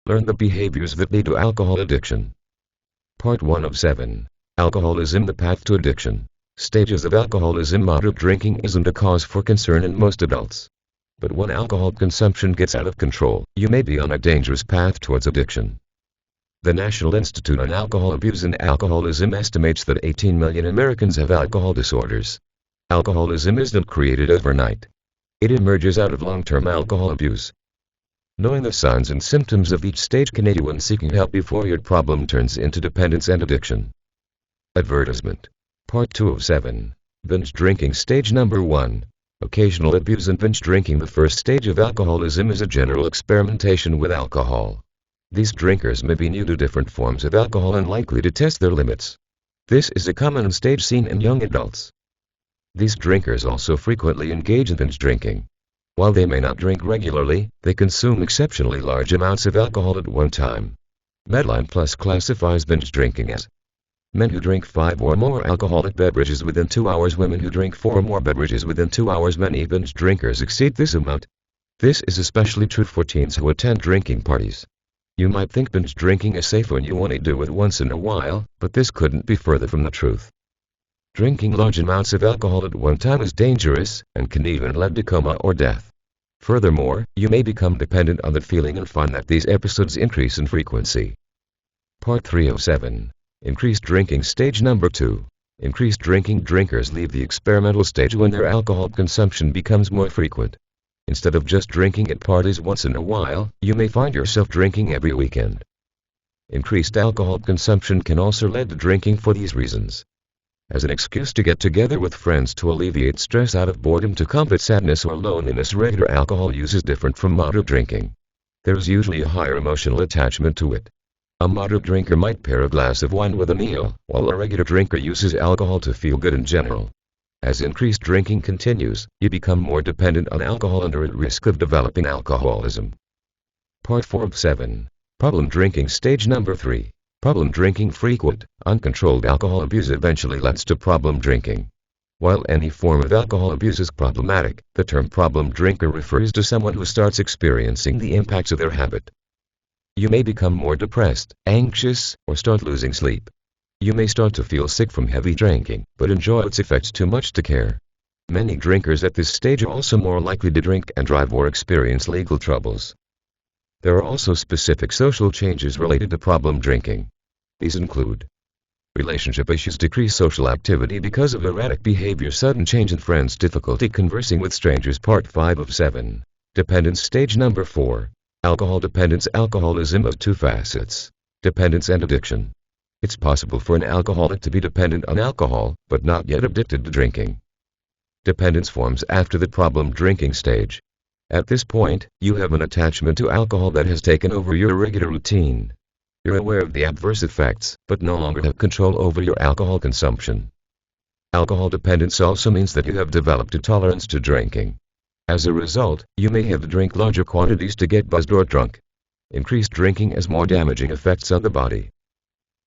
Learn the behaviors that lead to alcohol addiction. Part 1 of 7. Alcoholism: the path to addiction. Stages of alcoholism. Moderate drinking isn't a cause for concern in most adults. But when alcohol consumption gets out of control, you may be on a dangerous path towards addiction. The National Institute on Alcohol Abuse and Alcoholism estimates that 18 million Americans have alcohol disorders. Alcoholism isn't created overnight. It emerges out of long-term alcohol abuse. Knowing the signs and symptoms of each stage can aid you in seeking help before your problem turns into dependence and addiction. Advertisement. Part 2 of 7. Binge drinking. Stage number 1. Occasional abuse and binge drinking. The first stage of alcoholism is a general experimentation with alcohol. These drinkers may be new to different forms of alcohol and likely to test their limits. This is a common stage seen in young adults. These drinkers also frequently engage in binge drinking. While they may not drink regularly, they consume exceptionally large amounts of alcohol at one time. Medline Plus classifies binge drinking as men who drink 5 or more alcoholic beverages within 2 hours, women who drink 4 or more beverages within 2 hours. Many binge drinkers exceed this amount. This is especially true for teens who attend drinking parties. You might think binge drinking is safe when you only do it once in a while, but this couldn't be further from the truth. Drinking large amounts of alcohol at one time is dangerous, and can even lead to coma or death. Furthermore, you may become dependent on that feeling and find that these episodes increase in frequency. Part 3 of 7. Increased drinking. Stage number 2. Increased drinking. Drinkers leave the experimental stage when their alcohol consumption becomes more frequent. Instead of just drinking at parties once in a while, you may find yourself drinking every weekend. Increased alcohol consumption can also lead to drinking for these reasons: as an excuse to get together with friends, to alleviate stress, out of boredom, to combat sadness or loneliness. Regular alcohol use is different from moderate drinking. There is usually a higher emotional attachment to it. A moderate drinker might pair a glass of wine with a meal, while a regular drinker uses alcohol to feel good in general. As increased drinking continues, you become more dependent on alcohol and are at risk of developing alcoholism. Part 4 of 7. Problem drinking. Stage number 3. Problem drinking. Frequent, uncontrolled alcohol abuse eventually leads to problem drinking. While any form of alcohol abuse is problematic, the term problem drinker refers to someone who starts experiencing the impacts of their habit. You may become more depressed, anxious, or start losing sleep. You may start to feel sick from heavy drinking, but enjoy its effects too much to care. Many drinkers at this stage are also more likely to drink and drive or experience legal troubles. There are also specific social changes related to problem drinking. These include relationship issues, decreased social activity because of erratic behavior, sudden change in friends, difficulty conversing with strangers. Part 5 of 7. Dependence. Stage number 4. Alcohol dependence. Alcoholism has two facets: dependence and addiction. It's possible for an alcoholic to be dependent on alcohol, but not yet addicted to drinking. Dependence forms after the problem drinking stage. At this point, you have an attachment to alcohol that has taken over your regular routine. You're aware of the adverse effects, but no longer have control over your alcohol consumption. Alcohol dependence also means that you have developed a tolerance to drinking. As a result, you may have to drink larger quantities to get buzzed or drunk. Increased drinking has more damaging effects on the body.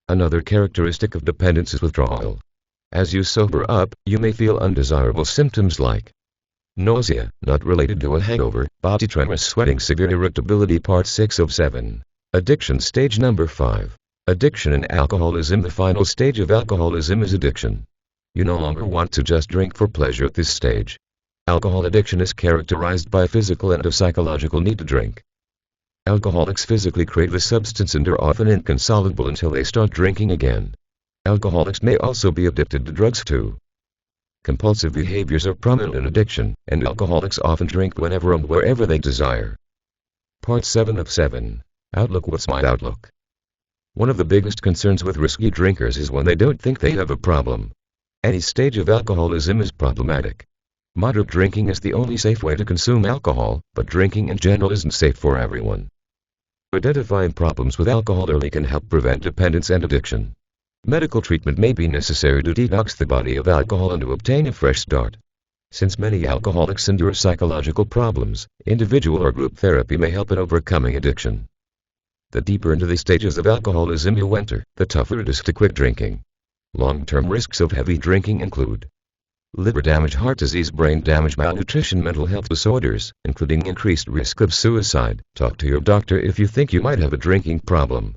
Another characteristic of dependence is withdrawal. As you sober up, you may feel undesirable symptoms like nausea, not related to a hangover, body tremors, sweating, severe irritability. Part 6 of 7. Addiction. Stage number 5. Addiction and alcoholism. The final stage of alcoholism is addiction. You no longer want to just drink for pleasure at this stage. Alcohol addiction is characterized by a physical and a psychological need to drink. Alcoholics physically crave the substance and are often inconsolable until they start drinking again. Alcoholics may also be addicted to drugs too. Compulsive behaviors are prominent in addiction, and alcoholics often drink whenever and wherever they desire. Part 7 of 7. Outlook. What's my outlook? One of the biggest concerns with risky drinkers is when they don't think they have a problem. Any stage of alcoholism is problematic. Moderate drinking is the only safe way to consume alcohol, but drinking in general isn't safe for everyone. Identifying problems with alcohol early can help prevent dependence and addiction. Medical treatment may be necessary to detox the body of alcohol and to obtain a fresh start. Since many alcoholics endure psychological problems, individual or group therapy may help in overcoming addiction. The deeper into the stages of alcoholism you enter, the tougher it is to quit drinking. Long-term risks of heavy drinking include liver damage, heart disease, brain damage, malnutrition, mental health disorders, including increased risk of suicide. Talk to your doctor if you think you might have a drinking problem.